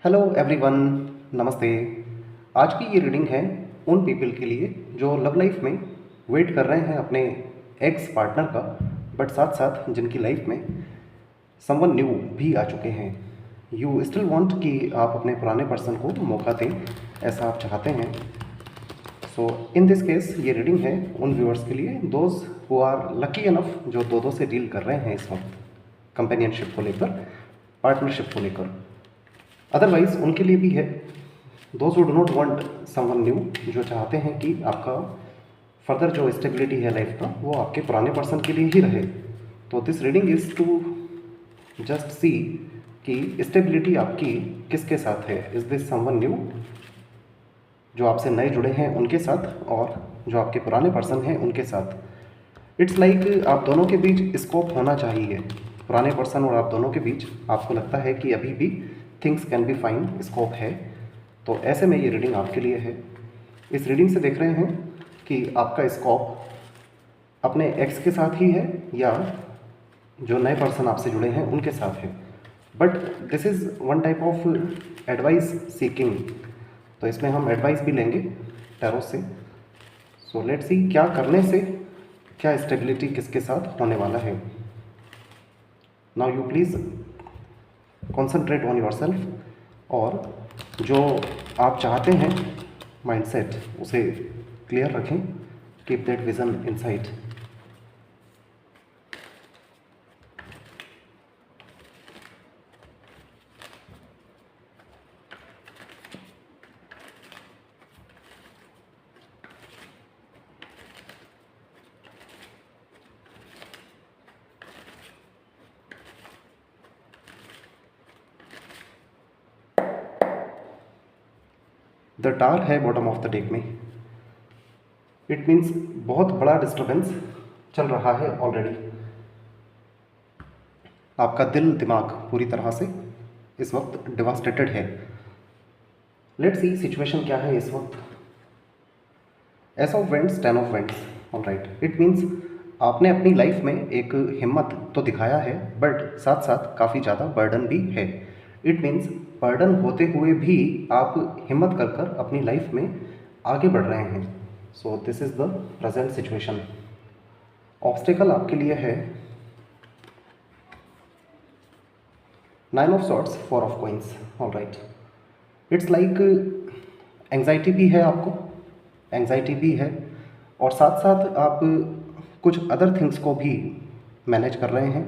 Hello everyone, नमस्ते। आज की ये रीडिंग है उन पीपल के लिए जो लव लाइफ में वेट कर रहे हैं अपने एक्स पार्टनर का, बट साथ साथ जिनकी लाइफ में समवन न्यू भी आ चुके हैं। यू स्टिल वांट कि आप अपने पुराने पर्सन को मौका दें, ऐसा आप चाहते हैं। सो इन दिस केस ये रीडिंग है उन व्यूअर्स के लिए, those who are lucky enough, जो दो से डील कर रहे हैं इस वक्त कंपेनियनशिप को लेकर, पार्टनरशिप को लेकर। अदरवाइज उनके लिए भी है, those who do not want someone new, जो चाहते हैं कि आपका फर्दर जो स्टेबिलिटी है लाइफ का वो आपके पुराने पर्सन के लिए ही रहे। तो this reading is to just see कि स्टेबिलिटी आपकी किसके साथ है। इज़ दिस समवन न्यू, जो आपसे नए जुड़े हैं उनके साथ, और जो आपके पुराने पर्सन हैं उनके साथ। इट्स लाइक आप दोनों के बीच स्कोप होना चाहिए, पुराने पर्सन और आप दोनों के बीच आपको लगता है कि अभी भी things can be fine, scope है। तो ऐसे में ये रीडिंग आपके लिए है। इस रीडिंग से देख रहे हैं कि आपका स्कोप अपने एक्स के साथ ही है या जो नए पर्सन आपसे जुड़े हैं उनके साथ है। But this is one type of advice seeking, तो इसमें हम एडवाइस भी लेंगे टैरो से। सो लेट्स सी क्या करने से क्या स्टेबिलिटी किसके साथ होने वाला है। Now you please concentrate on yourself, और जो आप चाहते हैं माइंडसेट उसे क्लियर रखें। Keep that vision inside. The tower है बॉटम ऑफ द डेक में। इट मीन्स बहुत बड़ा डिस्टर्बेंस चल रहा है ऑलरेडी। आपका दिल दिमाग पूरी तरह से इस वक्त डिवास्टेटेड है। लेट्स सी सिचुएशन क्या है इस वक्त। S of vents, 10 of vents. All right, it means आपने अपनी लाइफ में एक हिम्मत तो दिखाया है, बट साथ साथ काफ़ी ज़्यादा बर्डन भी है। इट मीन्स बर्डन होते हुए भी आप हिम्मत कर कर अपनी लाइफ में आगे बढ़ रहे हैं। So this is the present situation. Obstacle आपके लिए है 9 of swords, 4 of coins. All right, it's like anxiety भी है आपको, एंग्जाइटी भी है, और साथ साथ आप कुछ अदर थिंग्स को भी मैनेज कर रहे हैं।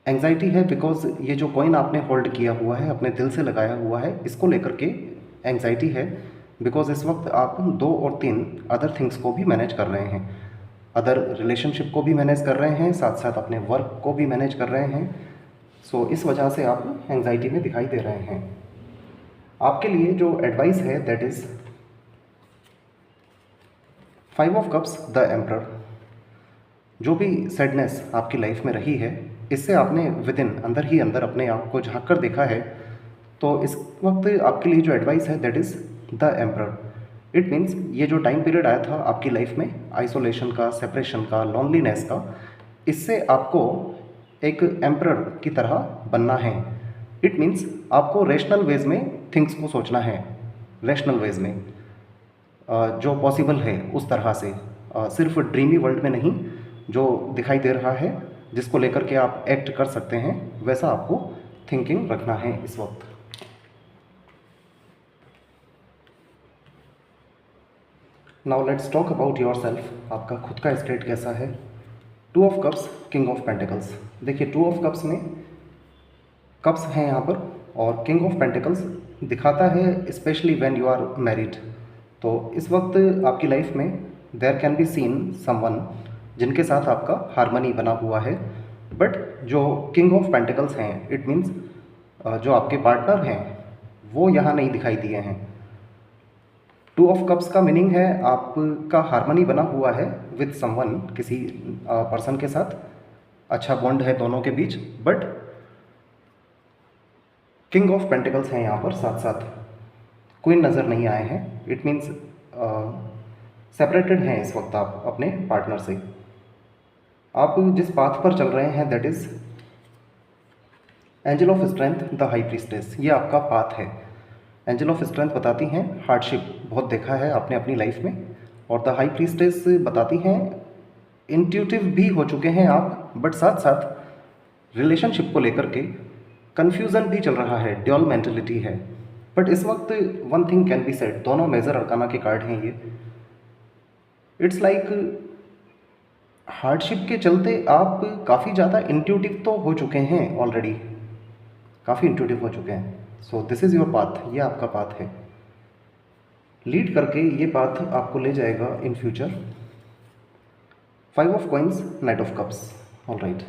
एंग्जाइटी है बिकॉज ये जो कॉइन आपने होल्ड किया हुआ है, अपने दिल से लगाया हुआ है, इसको लेकर के एंग्जाइटी है। बिकॉज इस वक्त आप 2 और 3 अदर थिंग्स को भी मैनेज कर रहे हैं, अदर रिलेशनशिप को भी मैनेज कर रहे हैं, साथ साथ अपने वर्क को भी मैनेज कर रहे हैं। सो इस वजह से आप एंग्जाइटी में दिखाई दे रहे हैं। आपके लिए जो एडवाइस है that is 5 of cups, the emperor. जो भी सैडनेस आपकी लाइफ में रही है, इससे आपने विद इन अंदर ही अंदर अपने आप को झांक कर देखा है। तो इस वक्त आपके लिए जो एडवाइस है that is the emperor. It means ये जो टाइम पीरियड आया था आपकी लाइफ में आइसोलेशन का, सेपरेशन का, लॉनलीनेस का, इससे आपको एक एम्परर की तरह बनना है। इट मीन्स आपको रैशनल वेज में थिंग्स को सोचना है, रैशनल वेज में जो पॉसिबल है उस तरह से, सिर्फ ड्रीमी वर्ल्ड में नहीं, जो दिखाई दे रहा है जिसको लेकर के आप एक्ट कर सकते हैं, वैसा आपको थिंकिंग रखना है इस वक्त। Now let's talk about your self. आपका खुद का स्टेट कैसा है। 2 of cups, king of pentacles. देखिए 2 ऑफ कप्स में कप्स हैं यहाँ पर, और किंग ऑफ पेंटिकल्स दिखाता है specially when you are married. तो इस वक्त आपकी लाइफ में there can be seen someone जिनके साथ आपका हारमनी बना हुआ है, बट जो किंग ऑफ पेंटिकल्स हैं, इट मीन्स जो आपके पार्टनर हैं वो यहाँ नहीं दिखाई दिए हैं। 2 ऑफ कप्स का मीनिंग है आपका हारमनी बना हुआ है विद समवन, किसी पर्सन के साथ अच्छा बॉन्ड है दोनों के बीच, बट किंग ऑफ पेंटिकल्स हैं यहाँ पर, साथ साथ क्वीन नज़र नहीं आए हैं। इट मीन्स सेपरेटेड हैं इस वक्त आप अपने पार्टनर से। आप जिस पाथ पर चल रहे हैं that is angel of strength the high priestess, ये आपका पाथ है। एंजल ऑफ स्ट्रेंथ बताती हैं हार्डशिप, बहुत देखा है आपने अपनी लाइफ में, और द हाई प्रीस्टेस बताती हैं इंट्यूटिव भी हो चुके हैं आप, बट साथ साथ रिलेशनशिप को लेकर के कन्फ्यूज़न भी चल रहा है, ड्यूअल मेंटलिटी है। बट इस वक्त one thing can be said, दोनों मेजर अरकाना के कार्ड हैं ये। इट्स लाइक हार्डशिप के चलते आप काफ़ी ज़्यादा इंट्यूटिव तो हो चुके हैं ऑलरेडी, काफ़ी इंट्यूटिव हो चुके हैं। So this is your path, ये आपका पाथ है। लीड करके ये पाथ आपको ले जाएगा in future 5 of coins, night of cups. All right,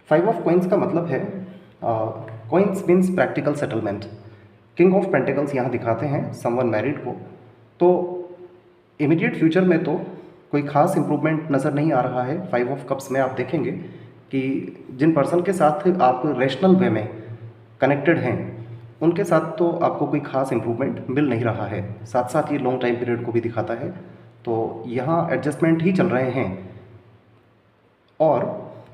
5 of coins का मतलब है coins means practical settlement. King of pentacles यहाँ दिखाते हैं समवन मैरिड को, तो इमीडिएट फ्यूचर में तो कोई खास इंप्रूवमेंट नज़र नहीं आ रहा है। 5 ऑफ कप्स में आप देखेंगे कि जिन पर्सन के साथ आप रेशनल वे में कनेक्टेड हैं उनके साथ तो आपको कोई खास इंप्रूवमेंट मिल नहीं रहा है। साथ साथ ये लॉन्ग टाइम पीरियड को भी दिखाता है, तो यहाँ एडजस्टमेंट ही चल रहे हैं। और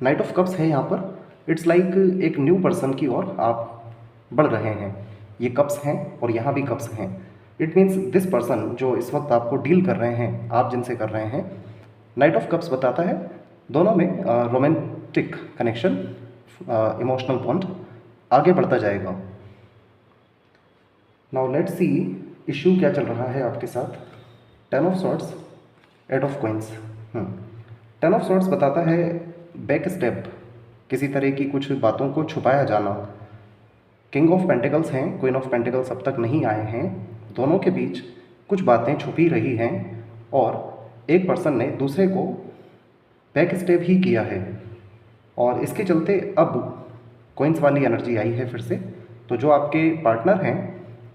नाइट ऑफ कप्स है यहाँ पर, इट्स लाइक एक न्यू पर्सन की ओर आप बढ़ रहे हैं। ये कप्स हैं और यहाँ भी कप्स हैं। इट मीन्स दिस पर्सन जो इस वक्त आपको डील कर रहे हैं, आप जिनसे कर रहे हैं, नाइट ऑफ कप्स बताता है दोनों में रोमांटिक कनेक्शन, इमोशनल बॉन्ड आगे बढ़ता जाएगा। नाउ लेट्स सी इशू क्या चल रहा है आपके साथ। 10 of swords, 8 of coins. 10 of swords बताता है बैक स्टेप, किसी तरह की कुछ बातों को छुपाया जाना। किंग ऑफ पेंटिकल्स हैं, क्वीन ऑफ पेंटिकल्स अब तक नहीं आए हैं, दोनों के बीच कुछ बातें छुपी रही हैं और एक पर्सन ने दूसरे को बैक स्टेप ही किया है, और इसके चलते अब कॉइन्स वाली एनर्जी आई है फिर से। तो जो आपके पार्टनर हैं,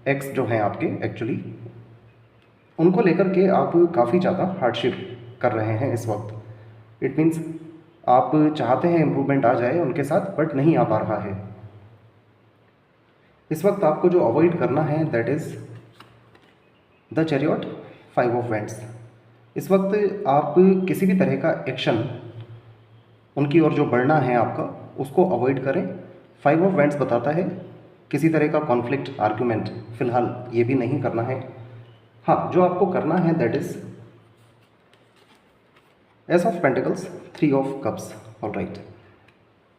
एक्स जो हैं आपके एक्चुअली, उनको लेकर के आप काफ़ी ज़्यादा हार्डशिप कर रहे हैं इस वक्त। इट मीन्स आप चाहते हैं इम्प्रूवमेंट आ जाए उनके साथ, बट नहीं आ पा रहा है। इस वक्त आपको जो अवॉइड करना है that is the chariot, 5 of wands. इस वक्त आप किसी भी तरह का एक्शन उनकी ओर जो बढ़ना है आपका, उसको अवॉइड करें। 5 ऑफ वैंड्स बताता है किसी तरह का कॉन्फ्लिक्ट, आर्ग्यूमेंट फिलहाल ये भी नहीं करना है। हाँ, जो आपको करना है that is S of pentacles, 3 of cups. All right,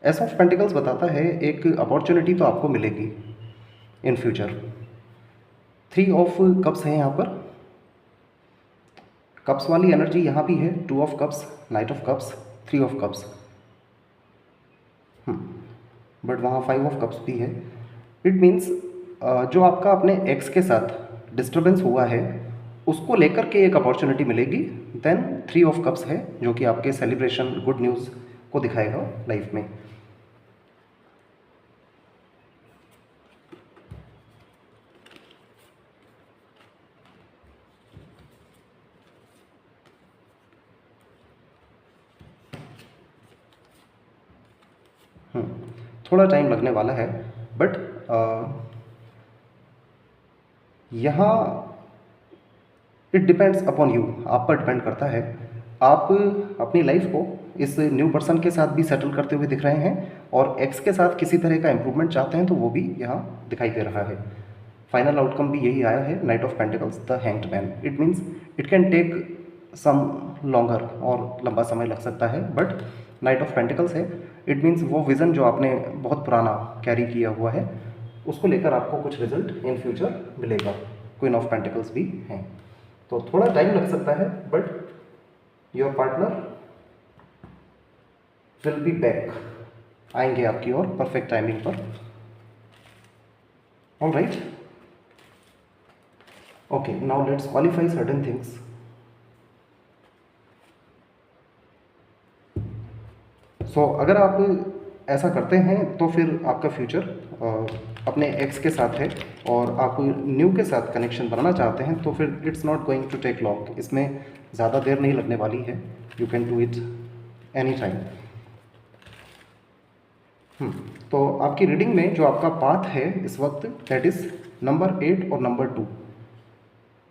S of pentacles बताता है एक अपॉर्चुनिटी तो आपको मिलेगी इन फ्यूचर। 3 ऑफ कप्स है यहाँ पर, कप्स वाली एनर्जी यहाँ भी है। 2 of cups, night of cups, 3 of cups, but वहाँ 5 ऑफ कप्स भी है। इट मीन्स जो आपका अपने एक्स के साथ डिस्टर्बेंस हुआ है उसको लेकर के एक अपॉर्चुनिटी मिलेगी। देन 3 ऑफ कप्स है जो कि आपके सेलिब्रेशन, गुड न्यूज़ को दिखाएगा लाइफ में। थोड़ा टाइम लगने वाला है, बट यहाँ इट डिपेंड्स अपॉन यू, आप पर डिपेंड करता है। आप अपनी लाइफ को इस न्यू पर्सन के साथ भी सेटल करते हुए दिख रहे हैं, और एक्स के साथ किसी तरह का इम्प्रूवमेंट चाहते हैं तो वो भी यहाँ दिखाई दे रहा है। फाइनल आउटकम भी यही आया है, knight of pentacles, the hanged man. It means it can take some longer, और लंबा समय लग सकता है, बट नाइट ऑफ पेंटिकल्स है। इट मीन्स वो विज़न जो आपने बहुत पुराना कैरी किया हुआ है उसको लेकर आपको कुछ रिजल्ट इन फ्यूचर मिलेगा। क्वीन ऑफ पेंटिकल्स भी हैं, तो थोड़ा टाइम लग सकता है, but your partner will be back, आएंगे आपकी ओर परफेक्ट टाइमिंग पर। All right, okay, now let's qualify certain things. So अगर आप ऐसा करते हैं तो फिर आपका फ्यूचर अपने एक्स के साथ है, और आप न्यू के साथ कनेक्शन बनाना चाहते हैं तो फिर it's not going to take long, इसमें ज़्यादा देर नहीं लगने वाली है। You can do it any time. तो आपकी रीडिंग में जो आपका पाथ है इस वक्त दैट इज़ नंबर 8 और number 2,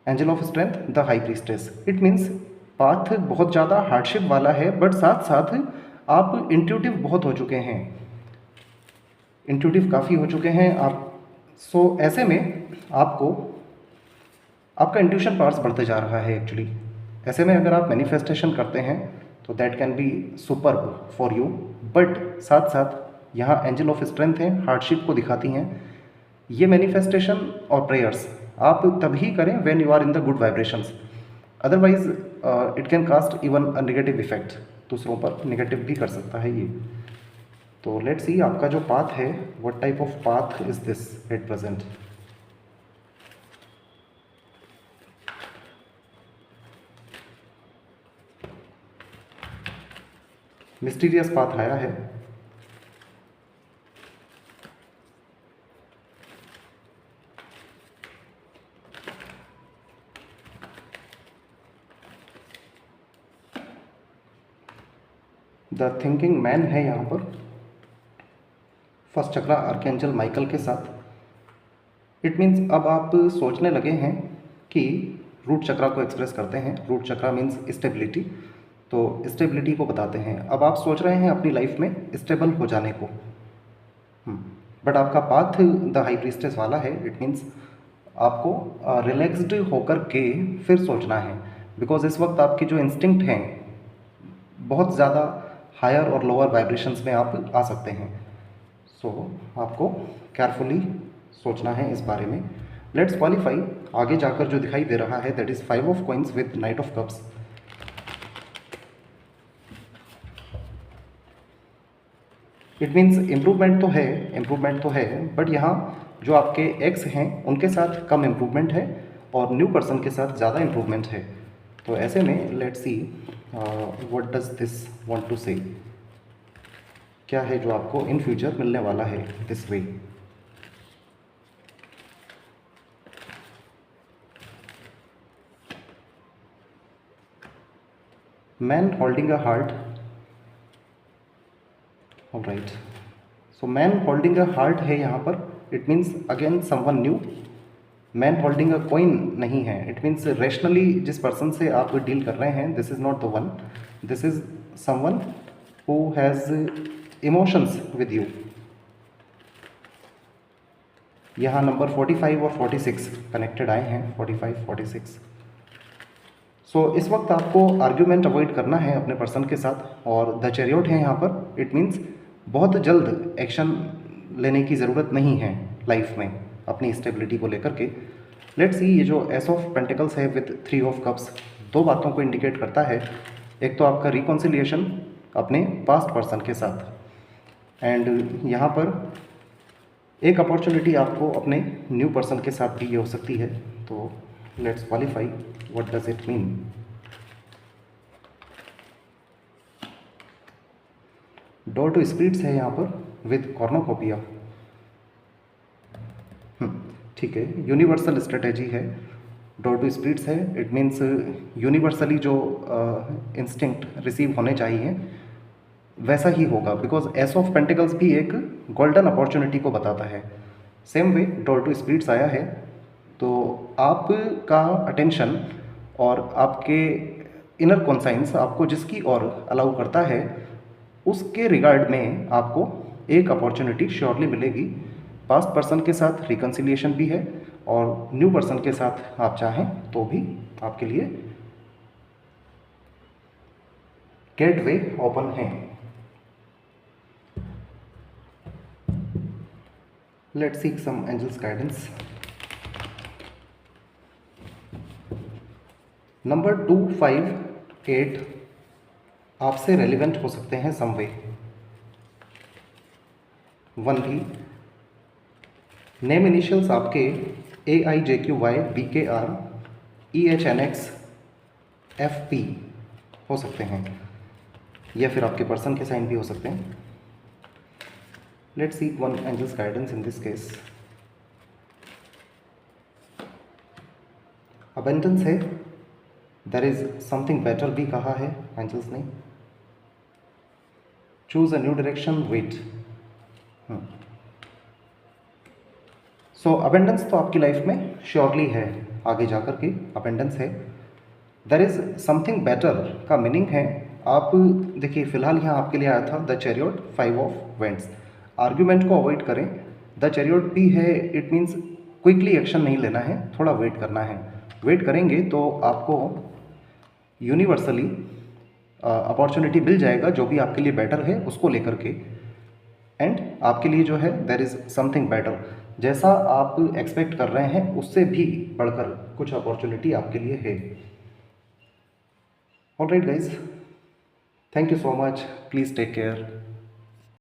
angel of strength, the high priestess. It means path बहुत ज़्यादा हार्डशिप वाला है, बट साथ साथ आप इंट्यूटिव बहुत हो चुके हैं। इंट्यूटिव काफ़ी हो चुके हैं आप। सो ऐसे में आपको आपका इंट्यूशन पावर्स बढ़ते जा रहा है एक्चुअली। ऐसे में अगर आप मैनिफेस्टेशन करते हैं तो that can be super for you, but साथ साथ यहाँ एंजल ऑफ स्ट्रेंथ है, हार्डशिप को दिखाती हैं। ये मैनिफेस्टेशन और प्रेयर्स आप तभी करें when you are in the good vibrations, otherwise it can cast even a negative effect, दूसरों पर नेगेटिव भी कर सकता है ये। तो लेट्स सी आपका जो पाथ है, what type of path is this at present. Mysterious path आया है। द थिंकिंग मैन है यहाँ पर, फर्स्ट चक्रा आर्कएंजल माइकल के साथ। इट मीन्स अब आप सोचने लगे हैं कि रूट चक्रा को एक्सप्रेस करते हैं, रूट चक्रा मीन्स स्टेबिलिटी, तो स्टेबिलिटी को बताते हैं। अब आप सोच रहे हैं अपनी लाइफ में स्टेबल हो जाने को, बट आपका पाथ द हाई प्रीस्टेस वाला है। इट मीन्स आपको रिलैक्स्ड होकर के फिर सोचना है, बिकॉज इस वक्त आपकी जो इंस्टिंक्ट हैं बहुत ज़्यादा हायर और लोअर वाइब्रेशंस में आप आ सकते हैं। सो आपको केयरफुली सोचना है इस बारे में। लेट्स क्वालिफाई आगे जाकर जो दिखाई दे रहा है, that is 5 of coins with night of cups. It means improvement तो है, बट यहाँ जो आपके एक्स हैं उनके साथ कम इम्प्रूवमेंट है और न्यू पर्सन के साथ ज़्यादा इम्प्रूवमेंट है। तो ऐसे में let's see what does this want to say, क्या है जो आपको इन फ्यूचर मिलने वाला है this way. Man holding a heart, alright. So man holding a heart है यहाँ पर। It means again someone new. Man holding a coin नहीं है। इट मीन्स रैशनली जिस पर्सन से आप डील कर रहे हैं, this is not the one, this is someone who has emotions with you. यहाँ नंबर 45 और 46 कनेक्टेड आए हैं, 45 46। सो इस वक्त आपको आर्ग्यूमेंट अवॉइड करना है अपने पर्सन के साथ, और द चैरियट है यहाँ पर। इट मीन्स बहुत जल्द एक्शन लेने की ज़रूरत नहीं है लाइफ में अपनी स्टेबिलिटी को लेकर के। लेट्स सी ये जो एस ऑफ पेंटिकल्स है विद 3 ऑफ कप्स, दो बातों को इंडिकेट करता है। एक तो आपका रिकॉन्सिलिएशन अपने पास्ट पर्सन के साथ, एंड यहाँ पर एक अपॉर्चुनिटी आपको अपने न्यू पर्सन के साथ भी ये हो सकती है। तो let's qualify what does it mean. Door to spirits है यहाँ पर विद कॉर्नोकोपिया। ठीक है, यूनिवर्सल स्ट्रेटेजी है, डोर टू स्पिरिट्स है। इट मीन्स यूनिवर्सली जो इंस्टिंक्ट रिसीव होने चाहिए वैसा ही होगा, बिकॉज एस ऑफ पेंटिकल्स भी एक गोल्डन अपॉर्चुनिटी को बताता है। Same way door to spirits आया है, तो आपका अटेंशन और आपके इनर कॉन्साइंस आपको जिसकी ओर अलाउ करता है, उसके रिगार्ड में आपको एक अपॉर्चुनिटी श्योरली मिलेगी। पास्ट पर्सन के साथ रिकन्सिलिएशन भी है, और न्यू पर्सन के साथ आप चाहें तो भी आपके लिए गेटवे ओपन है। Let's seek some angels guidance. Number 2, 5, 8 आपसे रेलिवेंट हो सकते हैं सम वे। 1 भी, नेम इनिशियल्स आपके AIJQY BKR EHNX FP हो सकते हैं, या फिर आपके पर्सन के साइन भी हो सकते हैं। Let's seek one angels guidance in this case. Abundance है, देयर इज समथिंग बेटर भी कहा है एंजल्स ने। Choose a new direction, wait. So abundance तो आपकी लाइफ में श्योरली है, आगे जाकर के अबेंडेंस है। देयर इज समथिंग बेटर का मीनिंग है, आप देखिए फिलहाल यहाँ आपके लिए आया था the chariot, 5 of vents. Argument को अवॉइड करें। द चैरियट भी है, इट मीन्स क्विकली एक्शन नहीं लेना है, थोड़ा वेट करना है। वेट करेंगे तो आपको यूनिवर्सली अपॉर्चुनिटी मिल जाएगा, जो भी आपके लिए बेटर है उसको लेकर के। एंड आपके लिए जो है देयर इज़ समथिंग बेटर, जैसा आप एक्सपेक्ट कर रहे हैं उससे भी बढ़कर कुछ अपॉर्चुनिटी आपके लिए है। Alright guys, thank you so much, please take care.